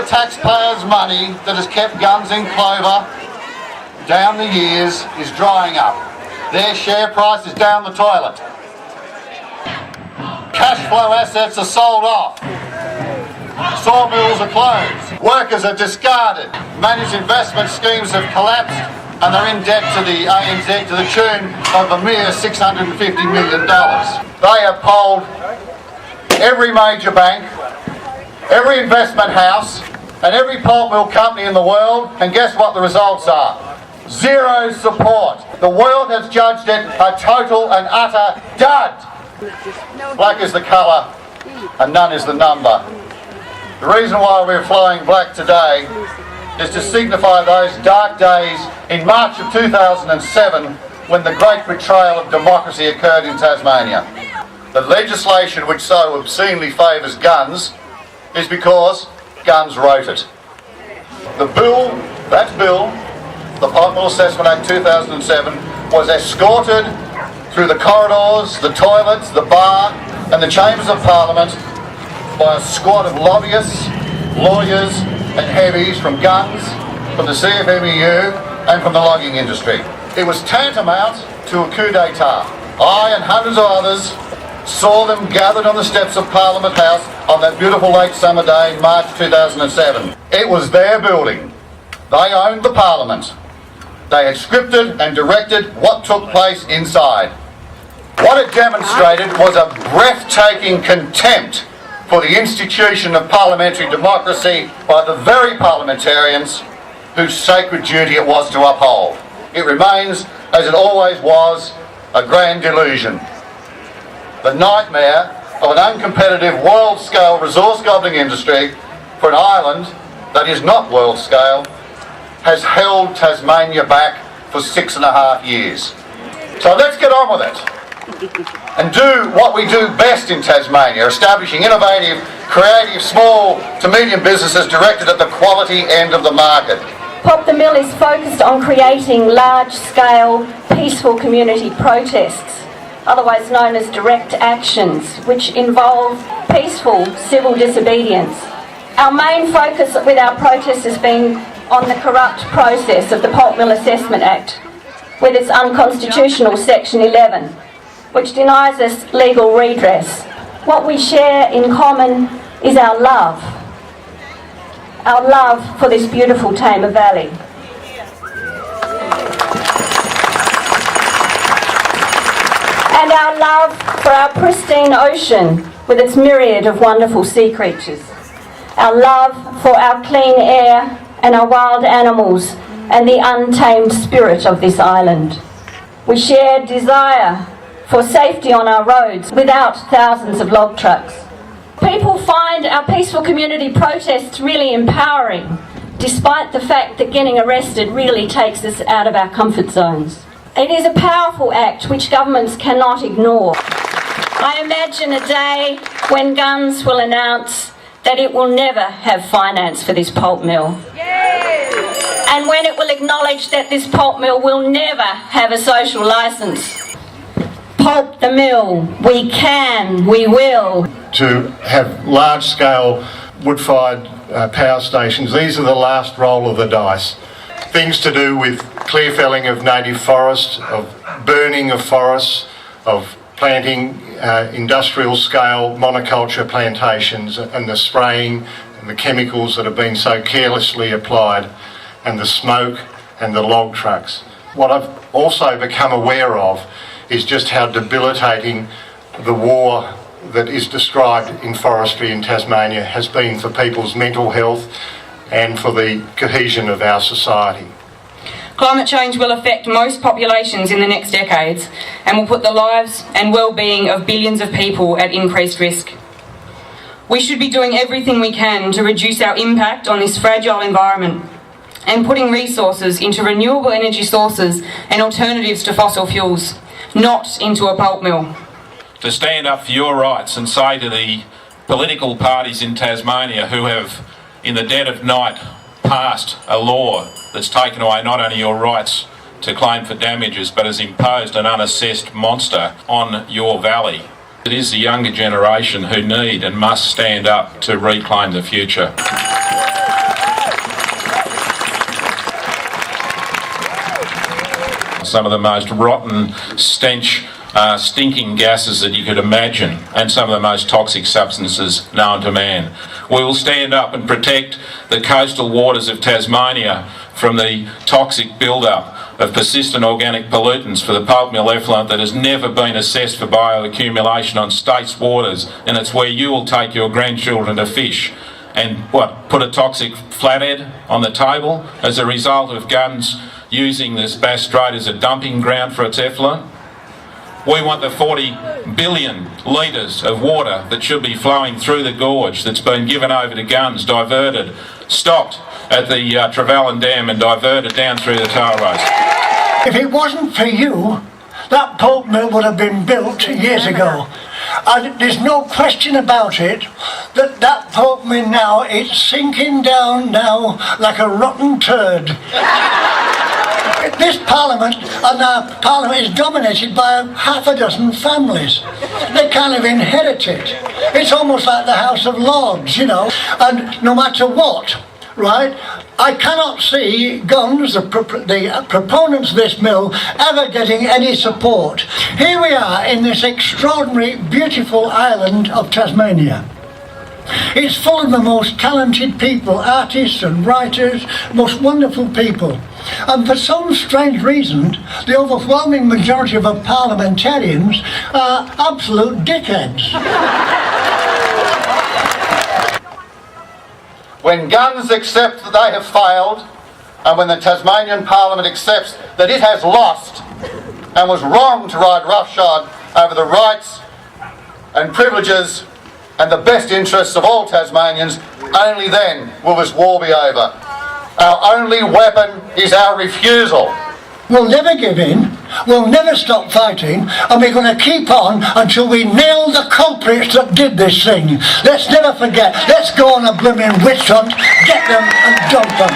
the taxpayers' money that has kept guns in clover down the years is drying up. Their share price is down the toilet. Cash flow assets are sold off. Sawmills are closed. Workers are discarded. Managed investment schemes have collapsed and they're in debt to the ANZ to the tune of a mere $650 million. They have polled every major bank, every investment house and every pulp mill company in the world, and guess what the results are? Zero support. The world has judged it a total and utter dud. Black is the colour and none is the number. The reason why we're flying black today is to signify those dark days in March of 2007 when the great betrayal of democracy occurred in Tasmania. The legislation which so obscenely favours guns is because guns wrote it. The bill, the Pulp Mill Assessment Act 2007, was escorted through the corridors, the toilets, the bar and the chambers of Parliament by a squad of lobbyists, lawyers and heavies from guns, from the CFMEU and from the logging industry. It was tantamount to a coup d'etat. I and hundreds of others saw them gathered on the steps of Parliament House on that beautiful late summer day in March 2007. It was their building. They owned the Parliament. They had scripted and directed what took place inside. What it demonstrated was a breathtaking contempt for the institution of parliamentary democracy by the very parliamentarians whose sacred duty it was to uphold. It remains, as it always was, a grand delusion. The nightmare of an uncompetitive world-scale resource-gobbling industry for an island that is not world-scale has held Tasmania back for 6.5 years. So let's get on with it and do what we do best in Tasmania, establishing innovative, creative, small to medium businesses directed at the quality end of the market. Pulp the Mill is focused on creating large-scale, peaceful community protests, otherwise known as direct actions, which involve peaceful civil disobedience. Our main focus with our protests has been on the corrupt process of the Pulp Mill Assessment Act, with its unconstitutional Section 11, which denies us legal redress. What we share in common is our love for this beautiful Tamar Valley. And our love for our pristine ocean with its myriad of wonderful sea creatures. Our love for our clean air and our wild animals and the untamed spirit of this island. We share desire for safety on our roads without thousands of log trucks. People find our peaceful community protests really empowering, despite the fact that getting arrested really takes us out of our comfort zones. It is a powerful act which governments cannot ignore. I imagine a day when Guns will announce that it will never have finance for this pulp mill. And when it will acknowledge that this pulp mill will never have a social licence. Pulp the mill, we can, we will. To have large-scale wood-fired power stations, these are the last roll of the dice. Things to do with clear felling of native forests, of burning of forests, of planting industrial-scale monoculture plantations, and the spraying and the chemicals that have been so carelessly applied, and the smoke and the log trucks. What I've also become aware of is just how debilitating the war that is described in forestry in Tasmania has been for people's mental health and for the cohesion of our society. Climate change will affect most populations in the next decades and will put the lives and well-being of billions of people at increased risk. We should be doing everything we can to reduce our impact on this fragile environment and putting resources into renewable energy sources and alternatives to fossil fuels, not into a pulp mill. To stand up for your rights and say to the political parties in Tasmania who have, in the dead of night, passed a law that's taken away not only your rights to claim for damages but has imposed an unassessed monster on your valley. It is the younger generation who need and must stand up to reclaim the future. some of the most rotten stench, stinking gases that you could imagine, and some of the most toxic substances known to man. We will stand up and protect the coastal waters of Tasmania from the toxic build-up of persistent organic pollutants for the pulp mill effluent that has never been assessed for bioaccumulation on states' waters, and it's where you will take your grandchildren to fish and put a toxic flathead on the table as a result of Gunns using this Bass Strait as a dumping ground for its effluent. We want the 40 billion litres of water that should be flowing through the gorge that's been given over to Gunns, diverted, stopped at the Trevellyn Dam and diverted down through the Tararose. If it wasn't for you, that pulp mill would have been built years ago. And there's no question about it that that pulp mill now, it's sinking down now like a rotten turd. This Parliament, and our Parliament is dominated by half a dozen families. They kind of inherit it. It's almost like the House of Lords, you know, and no matter what, right, I cannot see Gunns, the proponents of this mill, ever getting any support. Here we are in this extraordinary, beautiful island of Tasmania. It's full of the most talented people, artists and writers, most wonderful people. And for some strange reason, the overwhelming majority of our parliamentarians are absolute dickheads. When Gunns accept that they have failed, and when the Tasmanian Parliament accepts that it has lost and was wrong to ride roughshod over the rights and privileges and the best interests of all Tasmanians, only then will this war be over. Our only weapon is our refusal. We'll never give in, we'll never stop fighting, and we're going to keep on until we nail the culprits that did this thing. Let's never forget, let's go on a blooming witch hunt, get them and dump them.